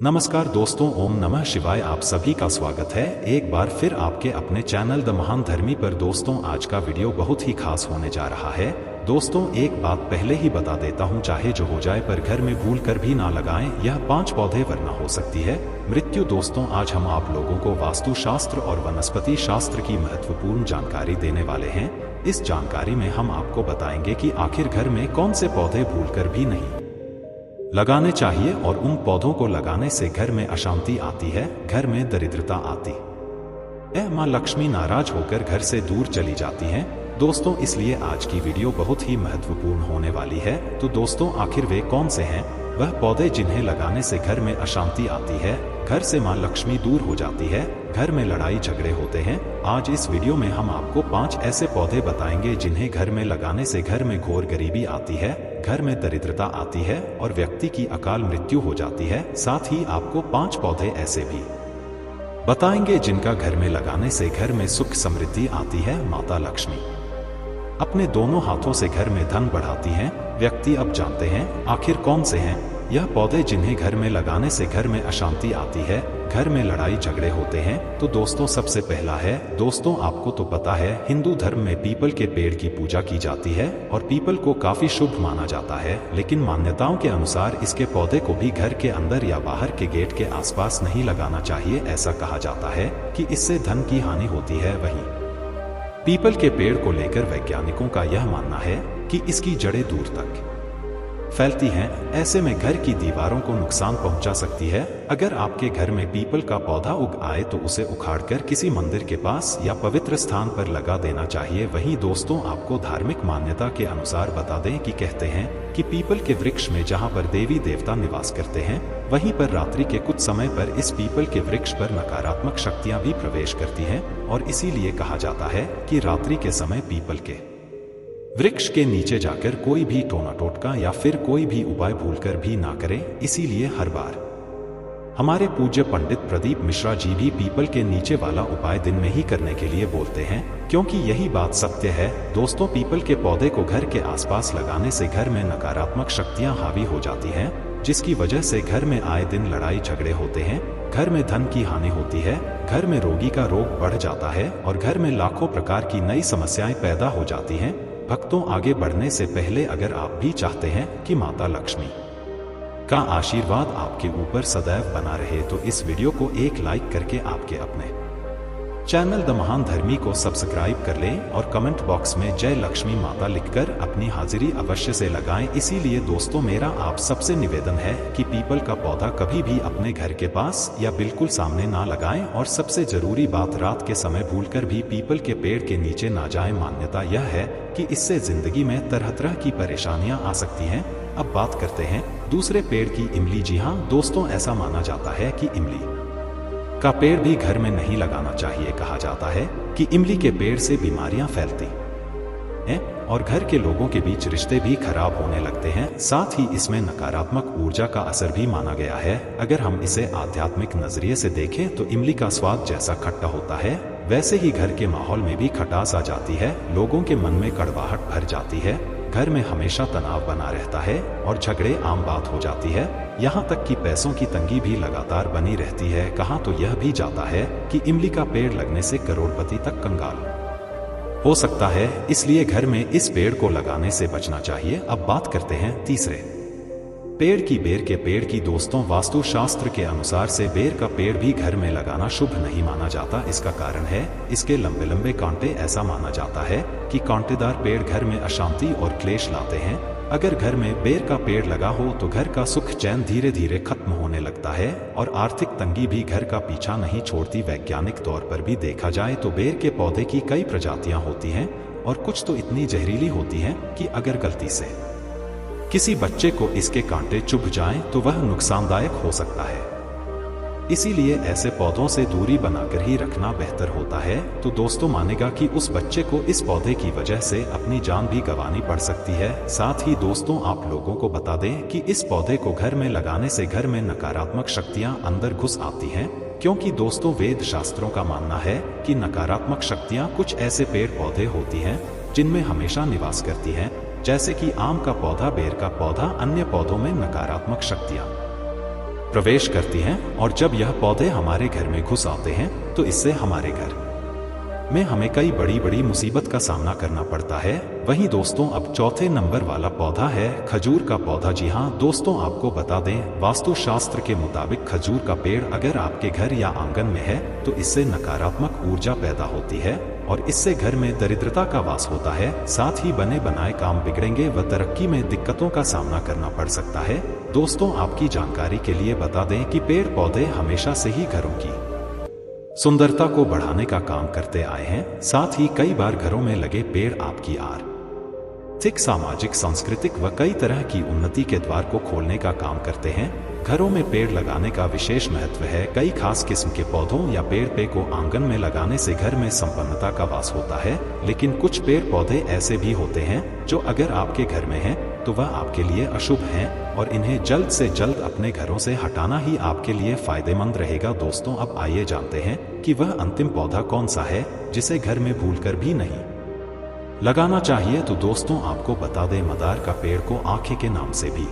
नमस्कार दोस्तों, ओम नमः शिवाय। आप सभी का स्वागत है एक बार फिर आपके अपने चैनल द महान धर्मी पर। दोस्तों, आज का वीडियो बहुत ही खास होने जा रहा है। दोस्तों, एक बात पहले ही बता देता हूँ, चाहे जो हो जाए पर घर में भूल कर भी ना लगाएं यह 5 पौधे, वरना हो सकती है मृत्यु। दोस्तों, आज हम आप लोगों को वास्तु शास्त्र और वनस्पति शास्त्र की महत्वपूर्ण जानकारी देने वाले हैं। इस जानकारी में हम आपको बताएंगे कि आखिर घर में कौन से पौधे भूलकर भी नहीं लगाने चाहिए और उन पौधों को लगाने से घर में अशांति आती है, घर में दरिद्रता आती है, माँ लक्ष्मी नाराज होकर घर से दूर चली जाती हैं। दोस्तों, इसलिए आज की वीडियो बहुत ही महत्वपूर्ण होने वाली है। तो दोस्तों, आखिर वे कौन से हैं वह पौधे जिन्हें लगाने से घर में अशांति आती है, घर से माँ लक्ष्मी दूर हो जाती है, घर में लड़ाई झगड़े होते हैं। आज इस वीडियो में हम आपको 5 ऐसे पौधे बताएंगे जिन्हें घर में लगाने से घर में घोर गरीबी आती है, घर में दरिद्रता आती है और व्यक्ति की अकाल मृत्यु हो जाती है। साथ ही आपको 5 पौधे ऐसे भी बताएंगे जिनका घर में लगाने से घर में सुख समृद्धि आती है, माता लक्ष्मी अपने दोनों हाथों से घर में धन बढ़ाती हैं। व्यक्ति अब जानते हैं आखिर कौन से हैं यह पौधे जिन्हें घर में लगाने से घर में अशांति आती है, घर में लड़ाई झगड़े होते हैं। तो दोस्तों, सबसे पहला है, दोस्तों आपको तो पता है हिंदू धर्म में पीपल के पेड़ की पूजा की जाती है और पीपल को काफी शुभ माना जाता है। लेकिन मान्यताओं के अनुसार इसके पौधे को भी घर के अंदर या बाहर के गेट के आसपास नहीं लगाना चाहिए। ऐसा कहा जाता है कि इससे धन की हानि होती है। वहीं पीपल के पेड़ को लेकर वैज्ञानिकों का यह मानना है कि इसकी जड़ें दूर तक फैलती हैं, ऐसे में घर की दीवारों को नुकसान पहुंचा सकती है। अगर आपके घर में पीपल का पौधा उग आए तो उसे उखाड़कर किसी मंदिर के पास या पवित्र स्थान पर लगा देना चाहिए। वहीं दोस्तों, आपको धार्मिक मान्यता के अनुसार बता दें कि कहते हैं कि पीपल के वृक्ष में जहां पर देवी देवता निवास करते हैं, वहीं पर रात्रि के कुछ समय पर इस पीपल के वृक्ष पर नकारात्मक शक्तियां भी प्रवेश करती हैं और इसीलिए कहा जाता है कि रात्रि के समय पीपल के वृक्ष के नीचे जाकर कोई भी टोना टोटका या फिर कोई भी उपाय भूलकर भी ना करें। इसीलिए हर बार हमारे पूज्य पंडित प्रदीप मिश्रा जी भी पीपल के नीचे वाला उपाय दिन में ही करने के लिए बोलते हैं, क्योंकि यही बात सत्य है। दोस्तों, पीपल के पौधे को घर के आसपास लगाने से घर में नकारात्मक शक्तियां हावी हो जाती हैं, जिसकी वजह से घर में आए दिन लड़ाई झगड़े होते हैं, घर में धन की हानि होती है, घर में रोगी का रोग बढ़ जाता है और घर में लाखों प्रकार की नई समस्याएं पैदा हो जाती हैं। भक्तों, आगे बढ़ने से पहले अगर आप भी चाहते हैं कि माता लक्ष्मी का आशीर्वाद आपके ऊपर सदैव बना रहे तो इस वीडियो को एक लाइक करके आपके अपने चैनल द महान धर्मी को सब्सक्राइब कर लें और कमेंट बॉक्स में जय लक्ष्मी माता लिखकर अपनी हाजिरी अवश्य से लगाएं। इसीलिए दोस्तों, मेरा आप सबसे निवेदन है कि पीपल का पौधा कभी भी अपने घर के पास या बिल्कुल सामने ना लगाएं और सबसे जरूरी बात, रात के समय भूलकर भी पीपल के पेड़ के नीचे ना जाएं। मान्यता यह है कि इससे जिंदगी में तरह तरह की परेशानियां आ सकती हैं। अब बात करते हैं दूसरे पेड़ की, इमली। जी हाँ दोस्तों, ऐसा माना जाता है कि इमली का पेड़ भी घर में नहीं लगाना चाहिए। कहा जाता है कि इमली के पेड़ से बीमारियां फैलती हैं और घर के लोगों के बीच रिश्ते भी खराब होने लगते हैं। साथ ही इसमें नकारात्मक ऊर्जा का असर भी माना गया है। अगर हम इसे आध्यात्मिक नजरिए से देखें तो इमली का स्वाद जैसा खट्टा होता है, वैसे ही घर के माहौल में भी खटास आ जाती है, लोगों के मन में कड़वाहट भर जाती है, घर में हमेशा तनाव बना रहता है और झगड़े आम बात हो जाती है। यहाँ तक कि पैसों की तंगी भी लगातार बनी रहती है। कहा तो यह भी जाता है कि इमली का पेड़ लगने से करोड़पति तक कंगाल हो सकता है, इसलिए घर में इस पेड़ को लगाने से बचना चाहिए। अब बात करते हैं तीसरे पेड़ की, बेर के पेड़ की। दोस्तों, वास्तु शास्त्र के अनुसार से बेर का पेड़ भी घर में लगाना शुभ नहीं माना जाता। इसका कारण है इसके लंबे लंबे कांटे। ऐसा माना जाता है कि कांटेदार पेड़ घर में अशांति और क्लेश लाते हैं। अगर घर में बेर का पेड़ लगा हो तो घर का सुख चैन धीरे धीरे खत्म होने लगता है और आर्थिक तंगी भी घर का पीछा नहीं छोड़ती। वैज्ञानिक तौर पर भी देखा जाए तो बेर के पौधे की कई प्रजातियां होती हैं और कुछ तो इतनी जहरीली होती हैं कि अगर गलती से किसी बच्चे को इसके कांटे चुभ जाएं तो वह नुकसानदायक हो सकता है। इसीलिए ऐसे पौधों से दूरी बनाकर ही रखना बेहतर होता है। तो दोस्तों, मानेगा कि उस बच्चे को इस पौधे की वजह से अपनी जान भी गंवानी पड़ सकती है। साथ ही दोस्तों, आप लोगों को बता दें कि इस पौधे को घर में लगाने से घर में नकारात्मक शक्तियां अंदर घुस आती हैं, क्योंकि दोस्तों वेद शास्त्रों का मानना है कि नकारात्मक शक्तियां कुछ ऐसे पेड़ पौधे होती हैं जिनमें हमेशा निवास करती हैं, जैसे कि आम का पौधा, बेर का पौधा, अन्य पौधों में नकारात्मक शक्तियां प्रवेश करती हैं और जब यह पौधे हमारे घर में घुस आते हैं तो इससे हमारे घर में हमें कई बड़ी बड़ी मुसीबत का सामना करना पड़ता है। वहीं दोस्तों अब चौथे नंबर वाला पौधा है खजूर का पौधा। जी हाँ दोस्तों, आपको बता दें, वास्तुशास्त्र के मुताबिक खजूर का पेड़ अगर आपके घर या आंगन में है तो इससे नकारात्मक ऊर्जा पैदा होती है और इससे घर में दरिद्रता का वास होता है। साथ ही बने बनाए काम बिगड़ेंगे व तरक्की में दिक्कतों का सामना करना पड़ सकता है। दोस्तों, आपकी जानकारी के लिए बता दें कि पेड़ पौधे हमेशा से ही घरों की सुंदरता को बढ़ाने का काम करते आए हैं। साथ ही कई बार घरों में लगे पेड़ आपकी आर्थिक, सामाजिक, सांस्कृतिक व कई तरह की उन्नति के द्वार को खोलने का काम करते हैं। घरों में पेड़ लगाने का विशेष महत्व है। कई खास किस्म के पौधों या पेड़ पे को आंगन में लगाने से घर में संपन्नता का वास होता है। लेकिन कुछ पेड़ पौधे ऐसे भी होते हैं जो अगर आपके घर में हैं तो वह आपके लिए अशुभ हैं और इन्हें जल्द से जल्द अपने घरों से हटाना ही आपके लिए फायदेमंद रहेगा। दोस्तों, अब आइए जानते हैं कि वह अंतिम पौधा कौन सा है जिसे घर में भूलकर भी नहीं लगाना चाहिए। तो दोस्तों, आपको बता दें, मदार का पेड़ को आंखें के नाम से भी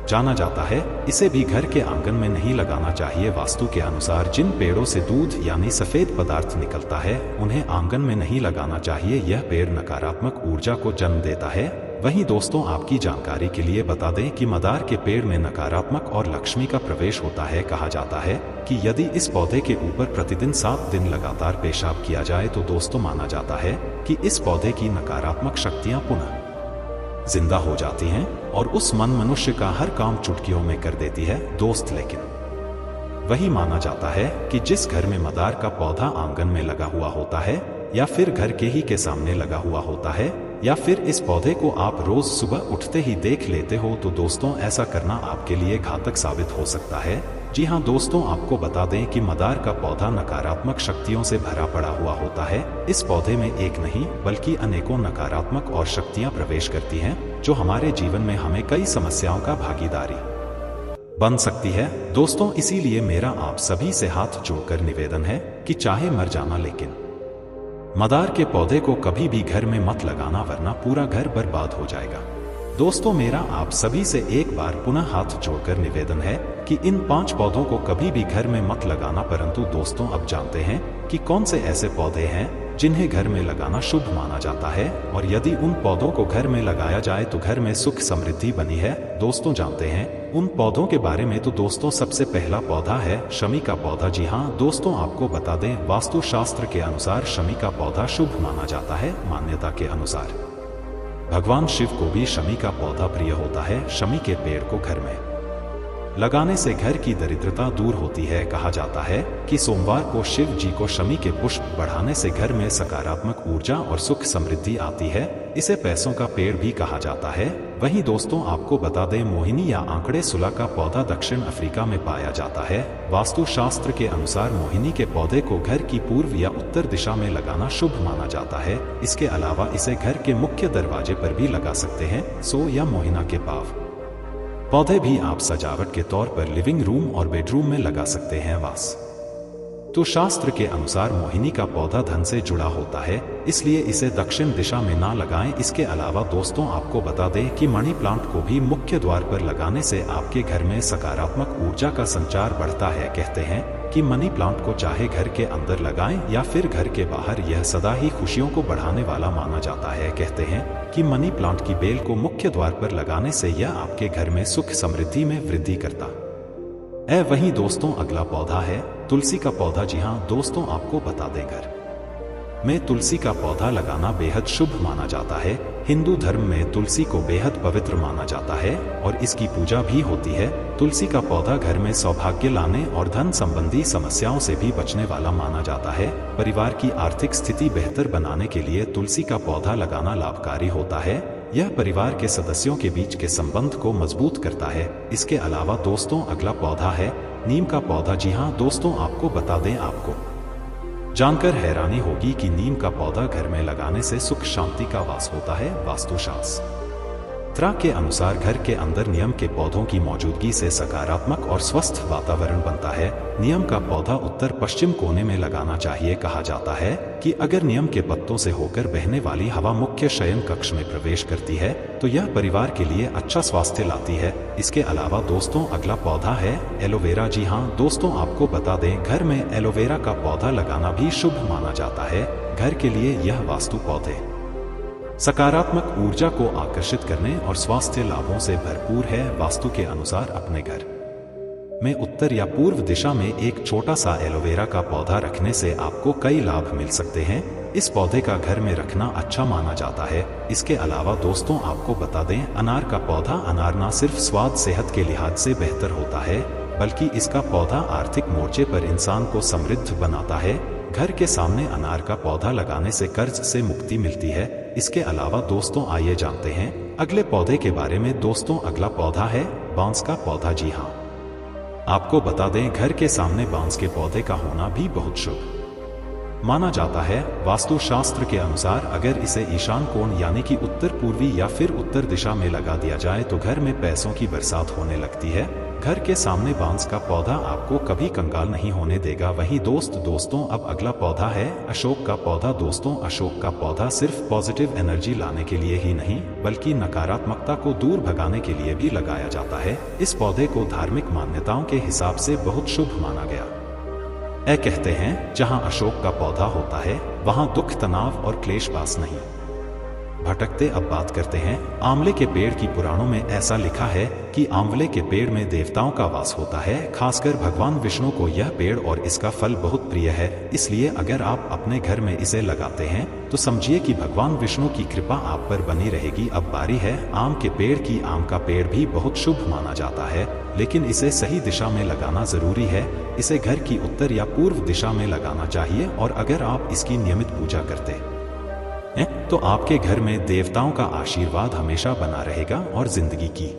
जाना जाता है। इसे भी घर के आंगन में नहीं लगाना चाहिए। वास्तु के अनुसार जिन पेड़ों से दूध यानी सफेद पदार्थ निकलता है उन्हें आंगन में नहीं लगाना चाहिए। यह पेड़ नकारात्मक ऊर्जा को जन्म देता है। वहीं दोस्तों, आपकी जानकारी के लिए बता दें कि मदार के पेड़ में नकारात्मक और लक्ष्मी का प्रवेश होता है। कहा जाता है कि यदि इस पौधे के ऊपर प्रतिदिन 7 दिन लगातार पेशाब किया जाए तो दोस्तों माना जाता है कि इस पौधे की नकारात्मक शक्तियां पुनः जिंदा हो जाती हैं और उस मनुष्य का हर काम चुटकियों में कर देती है। दोस्त, लेकिन वही माना जाता है कि जिस घर में मदार का पौधा आंगन में लगा हुआ होता है या फिर घर के ही के सामने लगा हुआ होता है या फिर इस पौधे को आप रोज सुबह उठते ही देख लेते हो तो दोस्तों ऐसा करना आपके लिए घातक साबित हो सकता है। जी हाँ दोस्तों, आपको बता दें कि मदार का पौधा नकारात्मक शक्तियों से भरा पड़ा हुआ होता है। इस पौधे में एक नहीं बल्कि अनेकों नकारात्मक और शक्तियां प्रवेश करती हैं जो हमारे जीवन में हमें कई समस्याओं का भागीदारी बन सकती है। दोस्तों, इसीलिए मेरा आप सभी से हाथ जोड़कर निवेदन है कि चाहे मर जाना लेकिन मदार के पौधे को कभी भी घर में मत लगाना, वरना पूरा घर बर्बाद हो जाएगा। दोस्तों, मेरा आप सभी से एक बार पुनः हाथ जोड़कर निवेदन है कि इन 5 पौधों को कभी भी घर में मत लगाना। परंतु दोस्तों, अब जानते हैं कि कौन से ऐसे पौधे हैं जिन्हें घर में लगाना शुभ माना जाता है और यदि उन पौधों को घर में लगाया जाए तो घर में सुख समृद्धि बनी है। दोस्तों, जानते हैं उन पौधों के बारे में। तो दोस्तों, सबसे पहला पौधा है शमी का पौधा। जी हाँ दोस्तों, आपको बता दें, वास्तुशास्त्र के अनुसार शमी का पौधा शुभ माना जाता है। मान्यता के अनुसार भगवान शिव को भी शमी का पौधा प्रिय होता है। शमी के पेड़ को घर में लगाने से घर की दरिद्रता दूर होती है। कहा जाता है कि सोमवार को शिव जी को शमी के पुष्प बढ़ाने से घर में सकारात्मक ऊर्जा और सुख समृद्धि आती है। इसे पैसों का पेड़ भी कहा जाता है। वहीं दोस्तों, आपको बता दें, मोहिनी या आंकड़े सुला का पौधा दक्षिण अफ्रीका में पाया जाता है। वास्तुशास्त्र के अनुसार मोहिनी के पौधे को घर की पूर्व या उत्तर दिशा में लगाना शुभ माना जाता है। इसके अलावा इसे घर के मुख्य दरवाजे पर भी लगा सकते हैं। या मोहिना के पौधे भी आप सजावट के तौर पर लिविंग रूम और बेडरूम में लगा सकते हैं। तो शास्त्र के अनुसार मोहिनी का पौधा धन से जुड़ा होता है, इसलिए इसे दक्षिण दिशा में ना लगाएं। इसके अलावा दोस्तों, आपको बता दें कि मनी प्लांट को भी मुख्य द्वार पर लगाने से आपके घर में सकारात्मक ऊर्जा का संचार बढ़ता है। कहते हैं कि मनी प्लांट को चाहे घर के अंदर लगाएं या फिर घर के बाहर, यह सदा ही खुशियों को बढ़ाने वाला माना जाता है। कहते हैं कि मनी प्लांट की बेल को मुख्य द्वार पर लगाने से यह आपके घर में सुख समृद्धि में वृद्धि करता है। वहीं दोस्तों, अगला पौधा है तुलसी का पौधा। जी हाँ दोस्तों, आपको बता दें, घर में तुलसी का पौधा लगाना बेहद शुभ माना जाता है। हिंदू धर्म में तुलसी को बेहद पवित्र माना जाता है और इसकी पूजा भी होती है। तुलसी का पौधा घर में सौभाग्य लाने और धन संबंधी समस्याओं से भी बचने वाला माना जाता है। परिवार की आर्थिक स्थिति बेहतर बनाने के लिए तुलसी का पौधा लगाना लाभकारी होता है। यह परिवार के सदस्यों के बीच के संबंध को मजबूत करता है। इसके अलावा दोस्तों, अगला पौधा है नीम का पौधा। जी हाँ दोस्तों, आपको बता दें, आपको जानकर हैरानी होगी कि नीम का पौधा घर में लगाने से सुख शांति का वास होता है। वास्तुशास्त्र त्रा के अनुसार घर के अंदर नियम के पौधों की मौजूदगी से सकारात्मक और स्वस्थ वातावरण बनता है। नियम का पौधा उत्तर पश्चिम कोने में लगाना चाहिए। कहा जाता है कि अगर नियम के पत्तों से होकर बहने वाली हवा मुख्य शयन कक्ष में प्रवेश करती है तो यह परिवार के लिए अच्छा स्वास्थ्य लाती है। इसके अलावा दोस्तों अगला पौधा है एलोवेरा। जी हाँ दोस्तों, आपको बता दें घर में एलोवेरा का पौधा लगाना भी शुभ माना जाता है। घर के लिए यह वास्तु पौधे सकारात्मक ऊर्जा को आकर्षित करने और स्वास्थ्य लाभों से भरपूर है। वास्तु के अनुसार अपने घर में उत्तर या पूर्व दिशा में एक छोटा सा एलोवेरा का पौधा रखने से आपको कई लाभ मिल सकते हैं। इस पौधे का घर में रखना अच्छा माना जाता है। इसके अलावा दोस्तों आपको बता दें अनार का पौधा। अनार न सिर्फ स्वाद सेहत के लिहाज से बेहतर होता है बल्कि इसका पौधा आर्थिक मोर्चे पर इंसान को समृद्ध बनाता है। घर के सामने अनार का पौधा लगाने से कर्ज से मुक्ति मिलती है। इसके अलावा दोस्तों आइए जानते हैं अगले पौधे के बारे में। दोस्तों अगला पौधा है बांस का पौधा। जी हाँ, आपको बता दें घर के सामने बांस के पौधे का होना भी बहुत शुभ माना जाता है। वास्तु शास्त्र के अनुसार अगर इसे ईशान कोण यानी कि उत्तर पूर्वी या फिर उत्तर दिशा में लगा दिया जाए तो घर में पैसों की बरसात होने लगती है। घर के सामने बांस का पौधा आपको कभी कंगाल नहीं होने देगा। वहीं दोस्तों अब अगला पौधा है अशोक का पौधा। दोस्तों अशोक का पौधा सिर्फ पॉजिटिव एनर्जी लाने के लिए ही नहीं बल्कि नकारात्मकता को दूर भगाने के लिए भी लगाया जाता है। इस पौधे को धार्मिक मान्यताओं के हिसाब से बहुत शुभ माना गया। कहते हैं जहां अशोक का पौधा होता है वहां दुख तनाव और क्लेश वास नहीं भटकते। अब बात करते हैं आंवले के पेड़ की। पुराणों में ऐसा लिखा है कि आंवले के पेड़ में देवताओं का वास होता है। खासकर भगवान विष्णु को यह पेड़ और इसका फल बहुत प्रिय है। इसलिए अगर आप अपने घर में इसे लगाते हैं तो समझिए कि भगवान विष्णु की कृपा आप पर बनी रहेगी। अब बारी है आम के पेड़ की। आम का पेड़ भी बहुत शुभ माना जाता है लेकिन इसे सही दिशा में लगाना जरूरी है। इसे घर की उत्तर या पूर्व दिशा में लगाना चाहिए और अगर आप इसकी नियमित पूजा करते हैं तो आपके घर में देवताओं का आशीर्वाद हमेशा बना रहेगा और जिंदगी की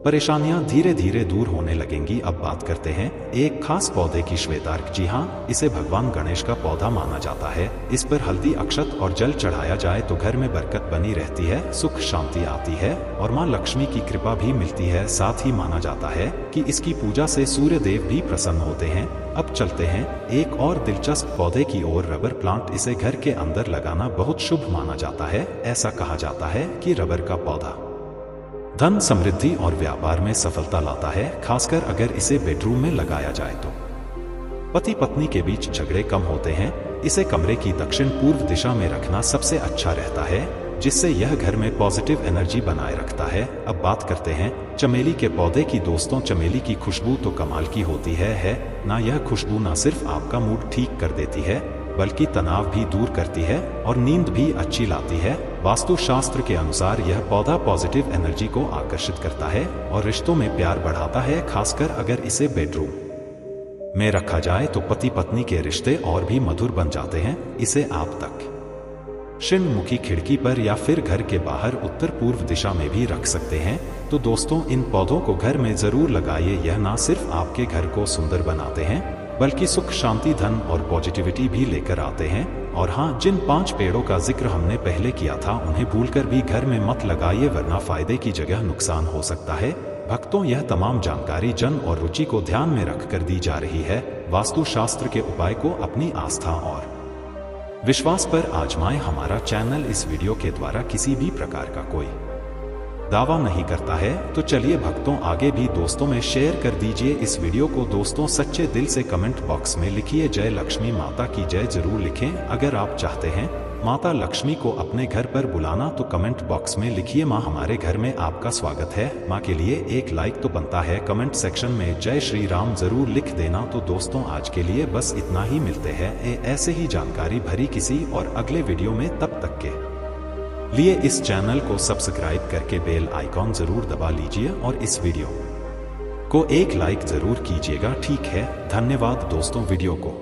परेशानियां धीरे धीरे दूर होने लगेंगी। अब बात करते हैं एक खास पौधे की श्वेतार्क। जी हाँ, इसे भगवान गणेश का पौधा माना जाता है। इस पर हल्दी अक्षत और जल चढ़ाया जाए तो घर में बरकत बनी रहती है, सुख शांति आती है और मां लक्ष्मी की कृपा भी मिलती है। साथ ही माना जाता है कि इसकी पूजा से सूर्य देव भी प्रसन्न होते हैं। अब चलते हैं एक और दिलचस्प पौधे की ओर, रबर प्लांट। इसे घर के अंदर लगाना बहुत शुभ माना जाता है। ऐसा कहा जाता है कि रबर का पौधा धन समृद्धि और व्यापार में सफलता लाता है, खासकर अगर इसे बेडरूम में लगाया जाए तो पति पत्नी के बीच झगड़े कम होते हैं। इसे कमरे की दक्षिण पूर्व दिशा में रखना सबसे अच्छा रहता है जिससे यह घर में पॉजिटिव एनर्जी बनाए रखता है। अब बात करते हैं चमेली के पौधे की। दोस्तों चमेली की खुशबू तो कमाल की होती है ना। यह खुशबू ना सिर्फ आपका मूड ठीक कर देती है बल्कि तनाव भी दूर करती है और नींद भी अच्छी लाती है। वास्तु शास्त्र के अनुसार यह पौधा पॉजिटिव एनर्जी को आकर्षित करता है और रिश्तों में प्यार बढ़ाता है। खासकर अगर इसे बेडरूम में रखा जाए तो पति पत्नी के रिश्ते और भी मधुर बन जाते हैं। इसे आप दक्षिण मुखी खिड़की पर या फिर घर के बाहर उत्तर पूर्व दिशा में भी रख सकते हैं। तो दोस्तों इन पौधों को घर में जरूर लगाइए। यह ना सिर्फ आपके घर को सुंदर बनाते हैं बल्कि सुख शांति धन और पॉजिटिविटी भी लेकर आते हैं। और हाँ, जिन 5 पेड़ों का जिक्र हमने पहले किया था उन्हें भूलकर भी घर में मत लगाइए वरना फायदे की जगह नुकसान हो सकता है। भक्तों यह तमाम जानकारी जन और रुचि को ध्यान में रखकर दी जा रही है। वास्तु शास्त्र के उपाय को अपनी आस्था और विश्वास पर आजमाएं। हमारा चैनल इस वीडियो के द्वारा किसी भी प्रकार का कोई दावा नहीं करता है। तो चलिए भक्तों आगे भी दोस्तों में शेयर कर दीजिए इस वीडियो को। दोस्तों सच्चे दिल से कमेंट बॉक्स में लिखिए जय लक्ष्मी माता की जय जरूर लिखें। अगर आप चाहते हैं माता लक्ष्मी को अपने घर पर बुलाना तो कमेंट बॉक्स में लिखिए माँ हमारे घर में आपका स्वागत है। माँ के लिए एक लाइक तो बनता है। कमेंट सेक्शन में जय श्री राम जरूर लिख देना। तो दोस्तों आज के लिए बस इतना ही। मिलते हैं ऐसे ही जानकारी भरी किसी और अगले वीडियो में। तब तक के लिए इस चैनल को सब्सक्राइब करके बेल आइकॉन जरूर दबा लीजिए और इस वीडियो को एक लाइक जरूर कीजिएगा। ठीक है, धन्यवाद दोस्तों। वीडियो को